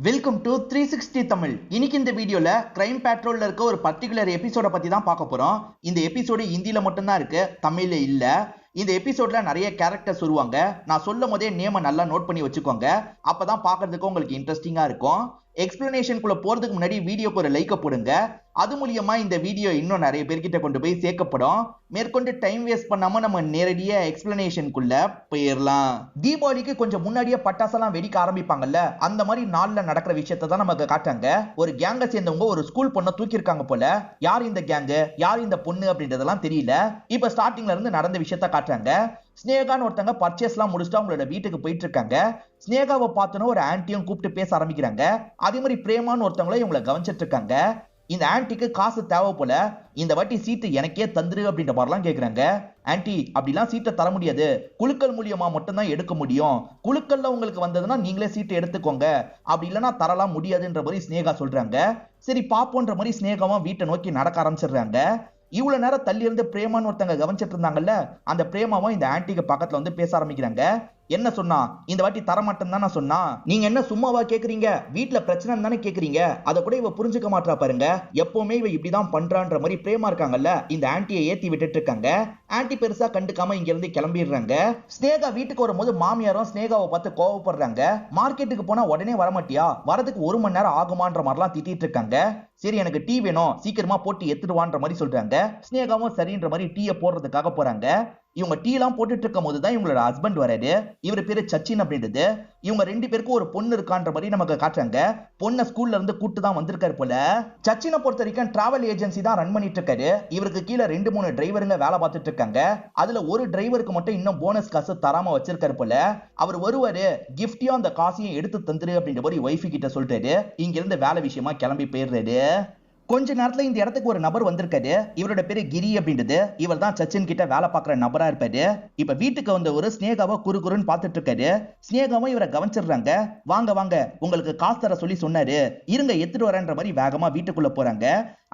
Welcome to 360 Tamil. இன்னைக்கு இந்த வீடியோல கிரைம் பேட்ரோல்ல இருக்க ஒரு பர்டிகுலர் எபிசோட பத்தி தான் பார்க்க போறோம். இந்த எபிசோடு ஹிந்தில மட்டும் தான் இருக்கு, தமிழ்ல இல்ல. இந்த எபிசோட்ல நிறைய கேரக்டர்ஸ் வருவாங்க. நான் சொல்லும் போதே நேம நல்லா நோட் பண்ணி வச்சுக்கோங்க, அப்பதான் பார்க்கிறதுக்கு உங்களுக்கு இன்ட்ரெஸ்டிங்கா இருக்கும். எக்ஸ்பிளனேஷனுக்குள்ள போறதுக்கு முன்னாடி வீடியோக்கு ஒரு லைக் போடுங்க. அது மூலியமா இந்த வீடியோ இன்னும் நிறைய பேர்கிட்ட கொண்டு போய் சேர்க்கப்படும். மேற்கொண்டு டைம் வேஸ்ட் பண்ணாம நம்ம நேரடியா எக்ஸ்பிளனேஷனுக்குள்ள போயிடலாம். தீபாவளிக்கு கொஞ்சம் முன்னாடியே பட்டாசெல்லாம் வெடிக்க ஆரம்பிப்பாங்கல்ல, அந்த மாதிரி நாள்ல நடக்கிற விஷயத்தை தான் நமக்கு காட்டாங்க. ஒரு கேங்க சேர்ந்தவங்க ஒரு ஸ்கூல் பொண்ணை தூக்கியிருக்காங்க போல. யார் இந்த கேங்கு, யார் இந்த பொண்ணு அப்படின்றதெல்லாம் தெரியல. இப்ப ஸ்டார்டிங்ல இருந்து நடந்த விஷயத்த காட்டுறாங்க. ஸ்னேகான்னு ஒருத்தங்க பர்ச்சேஸ் எல்லாம் முடிச்சுட்டு அவங்களோட வீட்டுக்கு போயிட்டு இருக்காங்க. ஸ்னேகாவை பார்த்தோன்னு ஒரு ஆன்ட்டியும் கூப்பிட்டு பேச ஆரம்பிக்கிறாங்க. அதே மாதிரி பிரேமான்னு ஒருத்தவங்களும் இவங்களை கவனிச்சிட்டு இருக்காங்க. இந்த ஆன்ட்டிக்கு காசு தேவை போல. இந்த வாட்டி சீட்டு எனக்கே தந்துரு அப்படின்ற மாதிரிலாம் கேட்குறாங்க. ஆன்ட்டி, அப்படிலாம் சீட்டை தர முடியாது, குலுக்கல் மூலியமா மட்டும்தான் எடுக்க முடியும். குலுக்கல்ல உங்களுக்கு வந்ததுன்னா நீங்களே சீட்டை எடுத்துக்கோங்க, அப்படி இல்லைன்னா தரலாம் முடியாதுன்ற மாதிரி ஸ்னேகா சொல்றாங்க. சரி பாப்போன்ற மாதிரி ஸ்னேகாவும் வீட்டை நோக்கி நடக்க ஆரம்பிச்சிடுறாங்க. இவ்வளவு நேரம் தள்ளி இருந்து பிரேமான்னு ஒருத்தங்க கவனிச்சிட்டு இருந்தாங்கல்ல, அந்த பிரேமாவும் இந்த ஆன்ட்டிக்கு பக்கத்துல வந்து பேச ஆரம்பிக்கிறாங்க. என்ன சொன்னா, இந்த வாட்டி தரமாட்டேன்னு தான் நான் சொன்னா, நீங்க என்ன சும்மாவா கேக்குறீங்க, வீட்டுல பிரச்சனை தானே கேக்குறீங்க, அதை கூட இவ புரிஞ்சுக்க மாட்டா பாருங்க, எப்பவுமே இவ இப்படிதான் பண்றான்ற மாதிரி பிரேமா இருக்காங்கல்ல, இந்த ஆன்ட்டியை ஏத்தி விட்டுட்டு இருக்காங்க. ஆன்ட்டி பெருசா கண்டுக்காம இங்க இருந்து கிளம்பிடுறாங்க. ஸ்னேகா வீட்டுக்கு வரும்போது மாமியாரும் ஸ்னேகாவை பார்த்து கோவப்படுறாங்க. மார்க்கெட்டுக்கு போனா உடனே வரமாட்டியா, வரதுக்கு 1 மணி நேரம் ஆகுமான்ற மாதிரிலாம் திட்டிட்டு இருக்காங்க. சரி எனக்கு டீ வேணும், சீக்கிரமா போட்டு எடுத்துடுவான்ற மாதிரி சொல்றாங்க. ஸ்னேகாவும் சரின்ற மாதிரி டீயை போடுறதுக்காக போறாங்க. இவங்க டீ எல்லாம் போட்டுட்டு இருக்கும் போதுதான் இவங்களோட ஹஸ்பண்ட் வராரு. இவர் பேரு சச்சின் அப்படின்றது. இவங்க 2 பேருக்கும் ஒரு பொண்ணு இருக்கான்ற மாதிரி நமக்கு காட்டுறாங்க. பொண்ணை ஸ்கூல்ல இருந்து கூட்டு தான் வந்திருக்காரு போல. சச்சினை பொறுத்த வரைக்கும் டிராவல் ஏஜென்சி தான் ரன் பண்ணிட்டு இருக்காரு. இவருக்கு கீழே 2-3 டிரைவருங்க வேலை பார்த்துட்டு இருக்காங்க. அதுல ஒரு டிரைவருக்கு மட்டும் இன்னும் போனஸ் காசு தராம வச்சிருக்காரு போல. அவர் வருவாரு, கிஃப்டியும் அந்த காசையும் எடுத்து தந்துரு அப்படின்ற மாதிரி ஒய்ஃபு கிட்ட சொல்றாரு. இங்க இருந்து வேலை விஷயமா கிளம்பி போயிடுறாரு. கொஞ்ச நேரத்துல இந்த இடத்துக்கு ஒரு நபர் வந்திருக்காரு. இவரோட பேரு கிரி அப்படின்றது. இவர் தான் சச்சின் கிட்ட வேலை பார்க்குற நபரா இருப்பாரு. இப்ப வீட்டுக்கு வந்த ஒரு ஸ்னேகாவை குறுகுறுன்னு பார்த்துட்டு இருக்காரு. ஸ்னேகாவும் இவரை கவனிச்சிடுறாங்க. வாங்க வாங்க, உங்களுக்கு காசு தர சொல்லி சொன்னாரு, இருங்க எடுத்துட்டு வரேன்ற மாதிரி வேகமா வீட்டுக்குள்ள போறாங்க.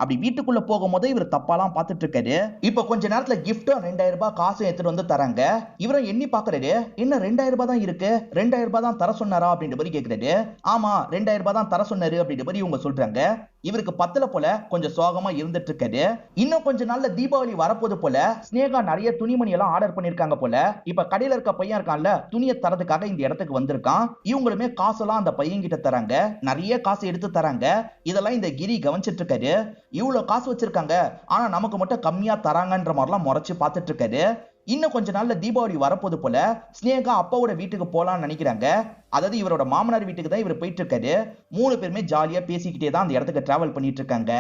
அப்படி வீட்டுக்குள்ள போகும்போது இவர் தப்பாலாம் பார்த்துட்டு இருக்காரு. இப்ப கொஞ்ச நேரத்துல கிஃப்டும் 2000 ரூபாய் காசும் எடுத்துட்டு வந்து தராங்க. இவரும் எண்ணி பாக்குறாரு, என்ன 2000 ரூபாய் தான் இருக்கு, 2000 ரூபாய் தான் தர சொன்னாரா அப்படின்ற மாதிரி கேக்குறாரு. ஆமா 2000 ரூபாய் தான் தர சொன்னாரு அப்படின்ற மாதிரி இவங்க சொல்றாங்க. இவருக்கு பத்தல போல, கொஞ்சம் சோகமா இருந்துட்டு இருக்காரு. இன்னும் கொஞ்ச நாள்ல தீபாவளி வரப்போது போல. ஸ்னேகா நிறைய துணிமணி எல்லாம் ஆர்டர் பண்ணிருக்காங்க போல. இப்ப கடையில இருக்க பையன் இருக்கான்ல, துணியை தரதுக்காக இந்த இடத்துக்கு வந்திருக்கான். இவங்களுமே காசெல்லாம் அந்த பையன் கிட்ட தராங்க. நிறைய காசு எடுத்து தராங்க. இதெல்லாம் இந்த கிரி கவனிச்சிட்டு இருக்காரு. இவ்வளவு காசு வச்சிருக்காங்க, ஆனா நமக்கு மட்டும் கம்மியா தராங்கன்ற மாதிரிலாம் முறைச்சு பார்த்துட்டு இருக்காரு. இன்னும் கொஞ்ச நாள்ல தீபாவளி வரப்போது போல. ஸ்னேகா அப்பாவோட வீட்டுக்கு போலான்னு நினைக்கிறாங்க. அதாவது இவரோட மாமனார் வீட்டுக்கு தான் இவர் போயிட்டு இருக்காரு. 3 பேருமே ஜாலியா பேசிக்கிட்டே தான் அந்த இடத்துக்கு டிராவல் பண்ணிட்டு இருக்காங்க.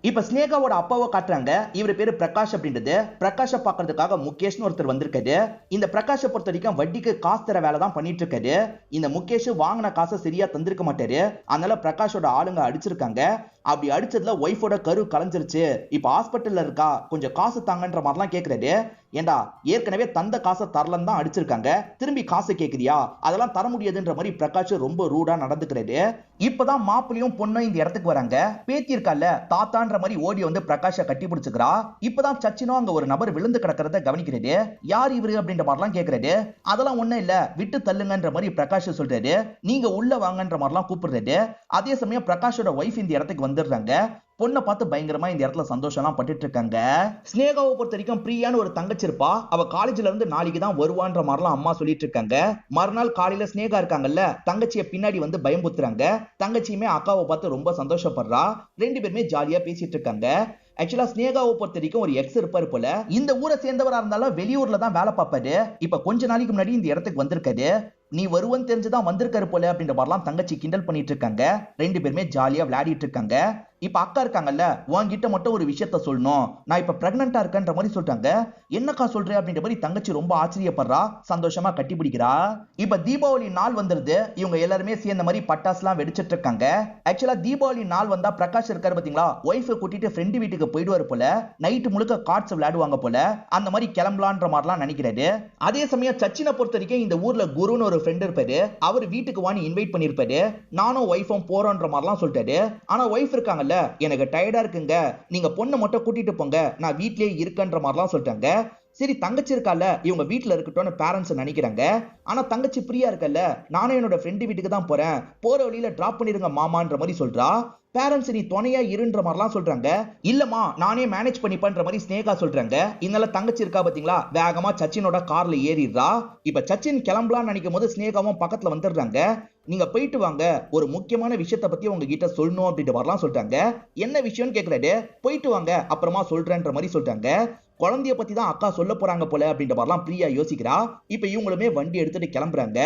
இப்ப ஸ்னேகாவோட அப்பாவை காட்டுறாங்க. இவர் பேரு பிரகாஷ் அப்படின்றது. பிரகாஷை பாக்குறதுக்காக முகேஷ்னு ஒருத்தர் வந்திருக்காரு. இந்த பிரகாஷை பொறுத்த வரைக்கும் வட்டிக்கு காசு தர வேலை தான் பண்ணிட்டு இருக்காரு. இந்த முகேஷ் வாங்கின காசை சரியா தந்திருக்க மாட்டாரு. அதனால பிரகாஷோட ஆளுங்க அடிச்சிருக்காங்க. அப்படி அடிச்சதுல ஒய்ஃபோட கரு கலைஞ்சிருச்சு. இப்ப ஹாஸ்பிட்டல்ல இருக்கா, கொஞ்சம் காசு தாங்கன்ற மாதிரிலாம் கேக்குறாரு. ஏண்டா ஏற்கனவே தந்த காசை தரலன்னு தான் அடிச்சிருக்காங்க, திரும்பி காசு கேக்குறியா, அதெல்லாம் தர முடியாதுன்ற மாதிரி பிரகாஷ் ரொம்ப ரூடா நடந்துக்கிறாரு. இப்பதான் மாப்பிளையும் பொண்ணும் இந்த இடத்துக்கு வராங்க. பேத்தி இருக்கல்ல, தாத்தான்ற மாதிரி ஓடி வந்து பிரகாஷை கட்டி பிடிச்சுக்கிறா. இப்பதான் சச்சினும் அங்க ஒரு நபர் விழுந்து கிடக்கிறத கவனிக்கிறாரு. யார் இவரு அப்படின்ற மாதிரிலாம் கேக்குறாரு. அதெல்லாம் ஒண்ணும் இல்ல, விட்டு தள்ளுங்கன்ற மாதிரி பிரகாஷ் சொல்றாரு. நீங்க உள்ள வாங்கன்ற மாதிரிலாம் கூப்பிடுறாரு. அதே சமயம் பிரகாஷோட ஒய்ஃப் இந்த இடத்துக்கு வந்துடுறாங்க. பொண்ணை பார்த்து பயங்கரமா இந்த இடத்துல சந்தோஷம் எல்லாம் பட்டுட்டு இருக்காங்க. ஸ்னேகாவை பொறுத்த வரைக்கும் பிரியான்னு ஒரு தங்கச்சி இருப்பா. அவ காலேஜ்ல இருந்து நாளைக்கு தான் வருவான்ற மாதிரிலாம் அம்மா சொல்லிட்டு இருக்காங்க. மறுநாள் காலையில ஸ்னேகா இருக்காங்கல்ல, தங்கச்சியை பின்னாடி வந்து பயம்புத்துறாங்க. தங்கச்சியுமே அக்காவை பார்த்து ரொம்ப சந்தோஷப்படுறா. 2 பேருமே ஜாலியா பேசிட்டு இருக்காங்க. ஆக்சுவலா ஸ்னேகாவை பொறுத்த வரைக்கும் ஒரு எக்ஸ் இருப்பாரு போல. இந்த ஊரை சேர்ந்தவரா இருந்தாலும் வெளியூர்ல தான் வேலை பார்ப்பாரு. இப்ப கொஞ்ச நாளைக்கு முன்னாடி இந்த இடத்துக்கு வந்திருக்காரு. நீ வருவன்னு தெரிஞ்சுதான் வந்திருக்காரு போல அப்படின்ற மாதிரிலாம் தங்கச்சி கிண்டல் பண்ணிட்டு இருக்காங்க. 2 பேருமே ஜாலியா விளையாடிட்டு இருக்காங்க. இப்ப அக்கா இருக்காங்கல்ல, உன்கிட்ட மட்டும் ஒரு விஷயத்த சொல்லணும், நான் இப்ப பிரெக்னண்டா இருக்கேன்ற மாதிரி சொல்றாங்க. என்னக்கா சொல்ற அப்படின்ற மாதிரி தங்கச்சி ரொம்ப ஆச்சரியப்படுறா. சந்தோஷமா கட்டி பிடிக்கிறா. இப்ப தீபாவளி நாள் வந்துருது. இவங்க எல்லாருமே சேர்ந்த மாதிரி பட்டாசுலாம் வெடிச்சிட்டு இருக்காங்க. ஆக்சுவலா தீபாவளி நாள் வந்தா பிரகாஷ் இருக்காரு பாத்தீங்களா, ஒய்ஃபை கூட்டிட்டு ஃப்ரெண்டு வீட்டுக்கு போயிடுவாரு போல. நைட்டு முழுக்க கார்ட்ஸ் விளையாடுவாங்க போல. அந்த மாதிரி கிளம்பலான்ற மாதிரிலாம் நினைக்கிறாரு. அதே சமயம் சச்சினை பொறுத்த வரைக்கும் இந்த ஊர்ல குருன்னு ஒரு ஃப்ரெண்ட் இருப்பாரு. அவர் வீட்டுக்கு வாணி இன்வைட் பண்ணிருப்பாரு. நானும் ஒய்ஃபும் போறோன்ற மாதிரிலாம் சொல்லிட்டாரு. ஆனா ஒய்ஃப் இருக்காங்கல்ல, எனக்கு டயர்டா இருக்குங்க, நீங்க பொண்ணை மட்டும் கூட்டிட்டு போங்க, நான் வீட்லயே இருக்கன்ற மாதிரிலாம் சொல்லிட்டாங்க. சரி தங்கச்சி இருக்கால இவங்க வீட்டுல இருக்கட்டும்னு பேரண்ட்ஸ் நினைக்கிறாங்க. ஆனா தங்கச்சி பிரியா இருக்கல்ல, நானும் என்னோட ஃப்ரெண்டு வீட்டுக்கு தான் போறேன், போற வழியில டிராப் பண்ணிருங்க மாமான்ற மாதிரி சொல்றா. பேரண்ட்ஸ் நீ துணையா இருன்ற மாதிரிலாம் சொல்றாங்க. இல்லம்மா நானே மேனேஜ் பண்ணிப்பேன்ற மாதிரி ஸ்னேகா சொல்றாங்க. இதனால தங்கச்சி இருக்கா பாத்தீங்களா, வேகமா சச்சினோட கார்ல ஏறிடுறா. இப்ப சச்சின் கிளம்பலாம்னு நினைக்கும் போது ஸ்னேகாவும் பக்கத்துல வந்துடுறாங்க. நீங்க போயிட்டு வாங்க, ஒரு முக்கியமான விஷயத்த பத்தி உங்ககிட்ட சொல்லணும் அப்படின்ற மாதிரிலாம் சொல்றாங்க. என்ன விஷயம்னு கேக்குறாரு. போயிட்டு வாங்க அப்புறமா சொல்றேன்ற மாதிரி சொல்றாங்க. குழந்தைய பத்தி தான் அக்கா சொல்ல போறாங்க போல அப்படின்ற மாதிரிலாம் பிரியா யோசிக்கிறா. இப்ப இவங்களுமே வண்டி எடுத்துட்டு கிளம்புறாங்க.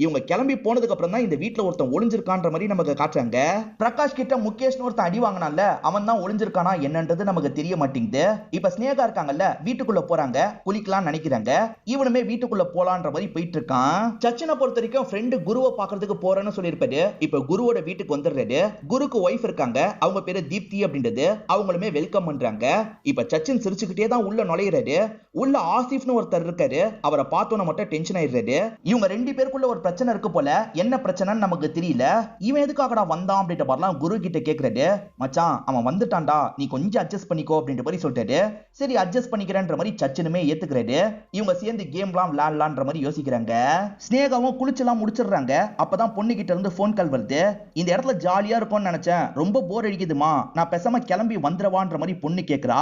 இவங்க கிளம்பி போனதுக்கு அப்புறம் தான் இந்த வீட்டுல ஒருத்தன் ஒளிஞ்சிருக்கான்ற மாதிரி நமக்கு காட்டுறாங்க. பிரகாஷ் கிட்ட முகேஷ்னு ஒருத்தன் அடி வாங்கினால, அவன் தான் ஒளிஞ்சிருக்கானா என்னன்றது நமக்கு தெரிய மாட்டேங்குது. இப்ப ஸ்னேகா இருக்காங்கல்ல, வீட்டுக்குள்ள போறாங்க, குளிக்கலாம் நினைக்கிறாங்க. இவனுமே வீட்டுக்குள்ள போலான்ற மாதிரி போயிட்டு இருக்கான். சச்சினை பொறுத்த வரைக்கும் ஃப்ரெண்டு குருவை பாக்குறதுக்கு போறேன்னு சொல்லியிருப்பாரு. இப்ப குருவோட வீட்டுக்கு வந்துடுறாரு. குருக்கு ஒய்ஃப் இருக்காங்க, அவங்க பேரு தீப்தி அப்படின்றது. அவங்களுமே வெல்கம் பண்றாங்க. இப்ப சச்சின் சிரிச்சுக்கிட்டே தான் உள்ள நுழையிறாரு. உள்ள ஆசிஃப்னு ஒருத்தர் இருக்காரு. அவரை பார்த்தோன்னு மட்டும் டென்ஷன் ஆயிடுறாரு. இவங்க ரெண்டு பேருக்குள்ள ஒரு பிரச்சனை இருக்கு போல, என்ன பிரச்சனைன்னு நமக்கு தெரியல. இவன் எதுக்காகடா வந்தான் அப்படின்ற மாதிரிலாம் குரு கிட்ட கேக்குறாரு. மச்சான் அவன் வந்துட்டான்டா, நீ கொஞ்சம் அட்ஜஸ்ட் பண்ணிக்கோ அப்படின்ற மாதிரி சொல்லிட்டாரு. சரி அட்ஜஸ்ட் பண்ணிக்கிறேன்ற மாதிரி சச்சினுமே ஏத்துக்கிறாரு. இவங்க சேர்ந்து கேம்லாம் விளையாடலான்ற மாதிரி யோசிக்கிறாங்க. ஸ்னேகாவும் குளிச்செல்லாம் முடிச்சிடுறாங்க. அப்பதான் பொண்ணு கிட்ட இருந்து போன் கால் வருது. இந்த இடத்துல ஜாலியா இருக்கும்னு நினைச்சேன், ரொம்ப போர் அடிக்குதுமா, நான் பேசாம கிளம்பி வந்துருவான்ற மாதிரி பொண்ணு கேக்குறா.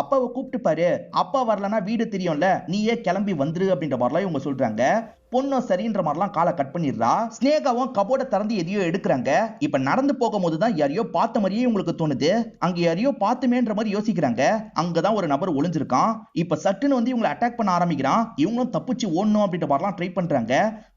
அப்பாவை கூப்பிட்டு பாரு, அப்பா வரலன்னா வீடு தெரியும்ல, நீயே கிளம்பி வந்துரு அப்படின்ற மாதிரிலாம் இவங்க சொல்றாங்க. பொண்ணும் சரின்ற மாதிரிலாம் காலை கட் பண்ணிடுறா. ஸ்னேகாவும் கபோர்டை திறந்து எதையோ எடுக்கிறாங்க. இப்ப நடந்து போகும்போது தான் யாரையோ பார்த்த மாதிரியே உங்களுக்கு தோணுது. அங்க யாரையோ பார்த்துமேன்ற மாதிரி யோசிக்கிறாங்க. அங்கதான் ஒரு நபர் ஒளிஞ்சிருக்கான். இப்ப சட்டுன்னு வந்து இவங்களை அட்டாக் பண்ண ஆரம்பிக்கிறான். இவங்களும் தப்பிச்சு ஓடணும் அப்படின்ற மாதிரிலாம் ட்ரை பண்றாங்க.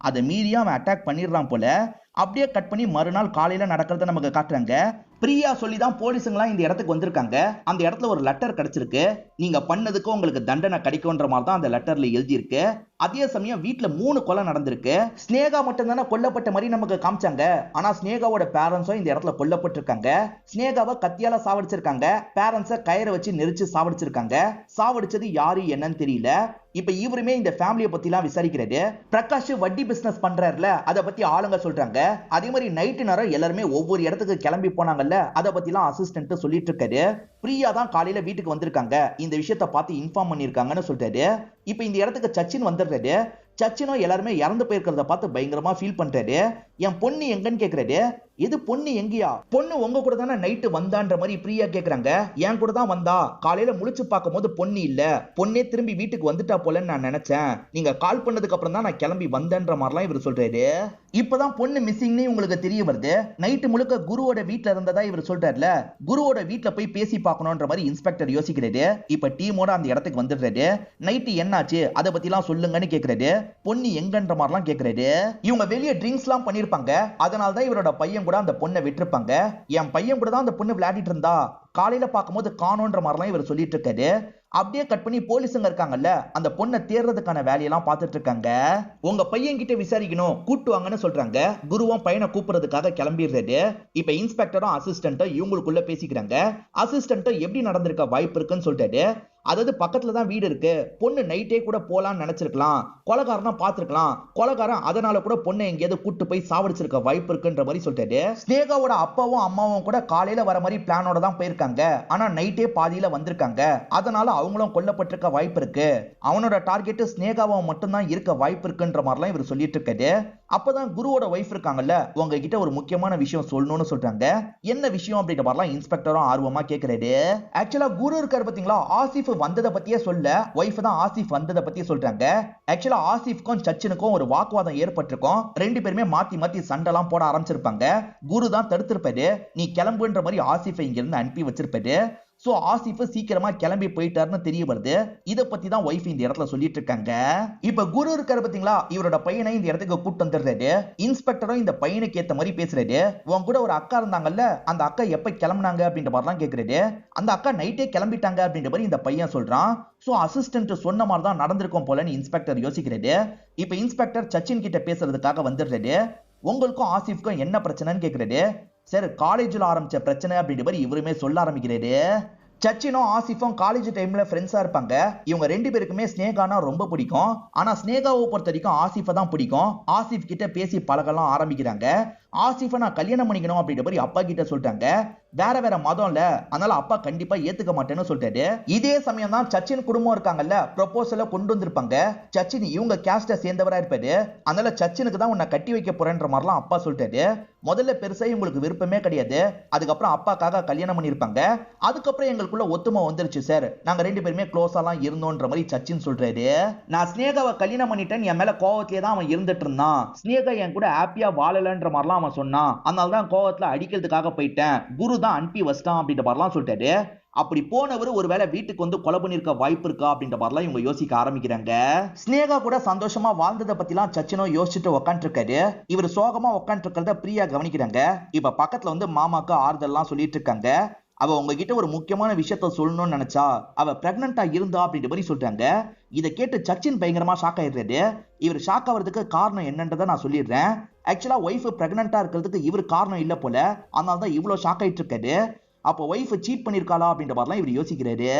அதை மீறியா அவன் அட்டாக் பண்ணிடுறான் போல. அப்படியே கட் பண்ணி மறுநாள் காலையில நடக்கிறத நமக்கு காட்டுறாங்க. பிரியா சொல்லிதான் போலீஸுங்களாம் இந்த இடத்துக்கு வந்திருக்காங்க. அந்த இடத்துல ஒரு லெட்டர் கிடைச்சிருக்கு. நீங்க பண்ணதுக்கு உங்களுக்கு தண்டனை கிடைக்கும்ன்ற மாதிரி தான் அந்த லெட்டர்ல எழுதி இருக்கு. அதே சமயம் வீட்டுல 3 கொலை நடந்திருக்கு. ஸ்னேகா மட்டும் தானே கொல்லப்பட்ட மாதிரி நமக்கு காமிச்சாங்க. ஆனா ஸ்னேகாவோட பேரண்ட்ஸும் இந்த இடத்துல கொல்லப்பட்டிருக்காங்க. ஸ்னேகாவை கத்தியால சாவடிச்சிருக்காங்க. பேரண்ட்ஸை கயிறை வச்சு நெரிச்சு சாவடிச்சிருக்காங்க. சாவடிச்சது யாரு என்னன்னு தெரியல. இப்ப இவருமே இந்த ஃபேமிலியை பத்தி எல்லாம் விசாரிக்கிறாரு. பிரகாஷ் வட்டி பிசினஸ் பண்றாருல, அதை பத்தி ஆளுங்க சொல்றாங்க. அதே மாதிரி நைட்டு நேரம் எல்லாருமே ஒவ்வொரு இடத்துக்கு கிளம்பி போனாங்கல்ல, அதை பத்தி எல்லாம் அசிஸ்டன்ட் சொல்லிட்டு இருக்காரு. பிரியா தான் காலையில வீட்டுக்கு வந்திருக்காங்க, இந்த விஷயத்த பார்த்து இன்ஃபார்ம் பண்ணிருக்காங்கன்னு சொல்றாரு. இப்ப இந்த இடத்துக்கு சச்சின் வந்துடுறாரு. சச்சினும் எல்லாருமே இறந்து போயிருக்கிறத பார்த்து பயங்கரமா ஃபீல் பண்றாரு. என் பொண்ணு எங்கன்னு கேக்குறாரு. எது பொண்ணு எங்கயா? பொண்ணு உங்க கூட தானே நைட்டு வந்தான்ற மாதிரி பிரியா கேக்குறாங்க. என் கூட தான் வந்தா, காலையில முழிச்சு பார்க்கும் போது பொண்ணு இல்ல, பொண்ணே திரும்பி வீட்டுக்கு வந்துட்டா போலன்னு நான் நினைச்சேன், நீங்க கால் பண்ணதுக்கு அப்புறம் தான் நான் கிளம்பி வந்தேன்ற மாதிரிலாம் இவர் சொல்றாரு. இப்பதான் பொண்ணு மிஸ்ஸிங்னு உங்களுக்கு தெரிய வருது. நைட்டு முழுக்க குருவோட வீட்டுல இருந்ததா இவர் சொல்றாருல, குருவோட வீட்டுல போய் பேசி பார்க்கணும்ன்ற மாதிரி இன்ஸ்பெக்டர் யோசிக்கிறாரு. இப்ப டீமோட அந்த இடத்துக்கு வந்துடுறாரு. நைட்டு என்னாச்சு அதை பத்தி எல்லாம் சொல்லுங்கன்னு கேக்குறாரு. பொண்ணு எங்கன்ற மாதிரிலாம் கேக்குறாரு. இவங்க வெளியே ட்ரிங்க்ஸ் எல்லாம் பண்ணிருப்பாங்க, அதனாலதான் இவரோட பையன் கூட அந்த பொண்ணை விட்டுருப்பாங்க. என் பையன் கூட தான் அந்த பொண்ணு விளையாடிட்டு இருந்தா, காலையில பார்க்கும்போது காணோன்ற மாதிரிலாம் இவர் சொல்லிட்டு இருக்காரு. அப்படியே கட் பண்ணி போலீஸுங்க இருக்காங்கல்ல, அந்த பொண்ணை தேடுறதுக்கான வேலையெல்லாம் பார்த்துட்டு இருக்காங்க. உங்க பையன் கிட்ட விசாரிக்கணும், கூட்டு வாங்கன்னு சொல்றாங்க. குருவும் பையனை கூப்பிடுறதுக்காக கிளம்பிடுறாரு. இப்ப இன்ஸ்பெக்டரும் அசிஸ்டன்ட்டும் இவங்களுக்குள்ள பேசிக்கிறாங்க. அசிஸ்டன்ட்டும் எப்படி நடந்திருக்க வாய்ப்பு இருக்குன்னு சொல்லிட்டாரு. அதாவது பக்கத்துல தான் வீடு இருக்கு, பொண்ணு நைட்டே கூட போலான்னு நினைச்சிருக்கலாம், கொலைகாரனா பார்த்திருக்கலாம், கொலைகாரன் அதனால கூட பொண்ணை எங்கேயாவது கூட்டு போய் சாவடிச்சிருக்க வாய்ப்பு இருக்குன்ற மாதிரி சொல்லிட்டாரு. ஸ்னேகாவோட அப்பாவும் அம்மாவும் கூட காலையில வர மாதிரி பிளானோட தான் போயிருக்காங்க. ஆனா நைட்டே பாதியில வந்திருக்காங்க, அதனால அவங்களும் கொல்லப்பட்டிருக்க வாய்ப்பு இருக்கு. அவனோட டார்கெட் ஸ்னேகாவும் மட்டும்தான் இருக்க வாய்ப்பு இருக்குன்ற மாதிரிலாம் இவர் சொல்லிட்டு இருக்காரு. அப்பதான் குருவோட ஒய்ஃப் இருக்காங்கல்ல, உங்ககிட்ட ஒரு முக்கியமான விஷயம் சொல்லணும்னு சொல்றாங்க. என்ன விஷயம் அப்படின்ற மாதிரிலாம் இன்ஸ்பெக்டரும் ஆர்வமா கேக்குறாரு. ஆக்சுவலா குரு இருக்காரு பாத்தீங்களா, ஆசிஃப் வந்ததை பத்தியே சொல்ல, ஒய்ஃப் தான் ஆசிஃப் வந்ததை பத்தியே சொல்றாங்க. ஆக்சுவலா ஆசிஃப்க்கும் சச்சினுக்கும் ஒரு வாக்குவாதம் ஏற்பட்டிருக்கும். ரெண்டு பேருமே மாத்தி மாத்தி சண்டைலாம் போட ஆரம்பிச்சிருப்பாங்க. குரு தான் தடுத்திருப்பாரு. நீ கிளம்புன்ற மாதிரி ஆசிஃபை இங்க இருந்து அனுப்பி வச்சிருப்பாரு. சோ ஆசிஃப் சீக்கிரமா கிளம்பி போயிட்டாருன்னு தெரிய வருது. இத பத்தி தான் ஒய்ஃப் இந்த இடத்துல சொல்லிட்டு இருக்காங்க. இப்ப குரு இருக்காரு பாத்தீங்களா, இவரோட பையனை இந்த இடத்துக்கு கூட்டு வந்துடுறாரு. இன்ஸ்பெக்டரும் இந்த பையனுக்கு ஏத்த மாதிரி பேசுறாரு. உன் கூட ஒரு அக்கா இருந்தாங்கல்ல, அந்த அக்கா எப்ப கிளம்புனாங்க அப்படின்ற மாதிரிலாம் கேக்குறாரு. அந்த அக்கா நைட்டே கிளம்பிட்டாங்க அப்படின்ற மாதிரி இந்த பையன் சொல்றான். சோ அசிஸ்டன்ட் சொன்ன மாதிரி தான் நடந்திருக்கும் போலன்னு இன்ஸ்பெக்டர் யோசிக்கிறாரு. இப்ப இன்ஸ்பெக்டர் சச்சின் கிட்ட பேசுறதுக்காக வந்துடுறாரு. உங்களுக்கும் ஆசிஃப்க்கும் என்ன பிரச்சனைன்னு கேக்குறாரு. சார் காலேஜ்ல ஆரம்பிச்ச பிரச்சனை அப்படின்ற மாதிரி இவருமே சொல்ல ஆரம்பிக்கிறாரு. சச்சினும் ஆசிஃபும் காலேஜ் டைம்ல ஃப்ரெண்ட்ஸா இருப்பாங்க. இவங்க ரெண்டு பேருக்குமே ஸ்னேகானா ரொம்ப பிடிக்கும். ஆனா ஸ்னேகாவை பொறுத்த வரைக்கும் ஆசிஃபை தான் பிடிக்கும். ஆசிஃப் கிட்ட பேசி பழகலாம் ஆரம்பிக்கிறாங்க. ஆசிஃபை நான் கல்யாணம் பண்ணிக்கணும் அப்படின்ற மாதிரி அப்பா கிட்ட சொல்லிட்டாங்க. வேற வேற மதம்ல, அதனால அப்பா கண்டிப்பா ஏத்துக்க மாட்டேன்னு சொல்லிட்டாரு. இதே சமயம் தான் சச்சின் குடும்பம் இருக்காங்கல்ல, ப்ரொபோசல கொண்டு வந்திருப்பாங்க. சச்சின் இவங்க கேஸ்ட சேர்ந்தவரா இருப்பாரு. அதனால சச்சினுக்கு தான் உன்னை கட்டி வைக்க போறேன்ற மாதிரிலாம் அப்பா சொல்லிட்டாரு. முதல்ல பெருசா இவங்களுக்கு விருப்பமே கிடையாது. அதுக்கப்புறம் அப்பாக்காக கல்யாணம் பண்ணிருப்பாங்க. அதுக்கப்புறம் எங்களுக்குள்ள ஒத்துமை வந்துருச்சு சார், நாங்க ரெண்டு பேருமே க்ளோஸாலாம் இருந்தோன்ற மாதிரி சச்சின் சொல்றாரு. நான் ஸ்னேகாவை கல்யாணம் பண்ணிட்டேன், என் மேல கோவத்திலே தான் அவன் இருந்துட்டு இருந்தான். ஸ்னேகா என் கூட ஹாப்பியா வாழலன்ற மாதிரிலாம் அவன் சொன்னான். அதனால தான் கோவத்துல அடிக்கிறதுக்காக போயிட்டேன், குரு தான் அனுப்பி வச்சிட்டான் அப்படின்ற மாதிரிலாம் சொல்லிட்டாரு. அப்படி போனவர் ஒருவேளை வீட்டுக்கு வந்து கொலை பண்ணிருக்க வாய்ப்பு இருக்கா அப்படின்ற மாதிரிலாம் இவங்க யோசிக்க ஆரம்பிக்கிறாங்க. ஸ்னேகா கூட சந்தோஷமா வாழ்ந்ததை பத்திலாம் சச்சினும் யோசிச்சுட்டு உட்காந்துருக்காரு. இவர் சோகமா உட்காந்துருக்கிறத பிரியா கவனிக்கிறாங்க. இப்ப பக்கத்துல வந்து மாமாக்கு ஆறுதல்லாம் சொல்லிட்டு இருக்காங்க. அவ உங்ககிட்ட ஒரு முக்கியமான விஷயத்த சொல்லணும்னு நினைச்சா, அவ பிரெக்னண்டா இருந்தா அப்படின்ற மாதிரி சொல்றாங்க. இதை கேட்டு சச்சின் பயங்கரமா ஷாக் ஆயிடுறாரு. இவர் ஷாக் ஆகிறதுக்கு காரணம் என்னன்றதை நான் சொல்லிடுறேன். ஆக்சுவலா ஒய்ஃப் பிரெக்னண்டா இருக்கிறதுக்கு இவர் காரணம் இல்ல போல, அதனால தான் இவ்வளவு ஷாக் ஆயிட்டு இருக்காரு. அப்போ ஒய்ஃப் சீட் பண்ணிருக்காளா அப்படின்ற மாதிரிலாம் இவர் யோசிக்கிறாரு.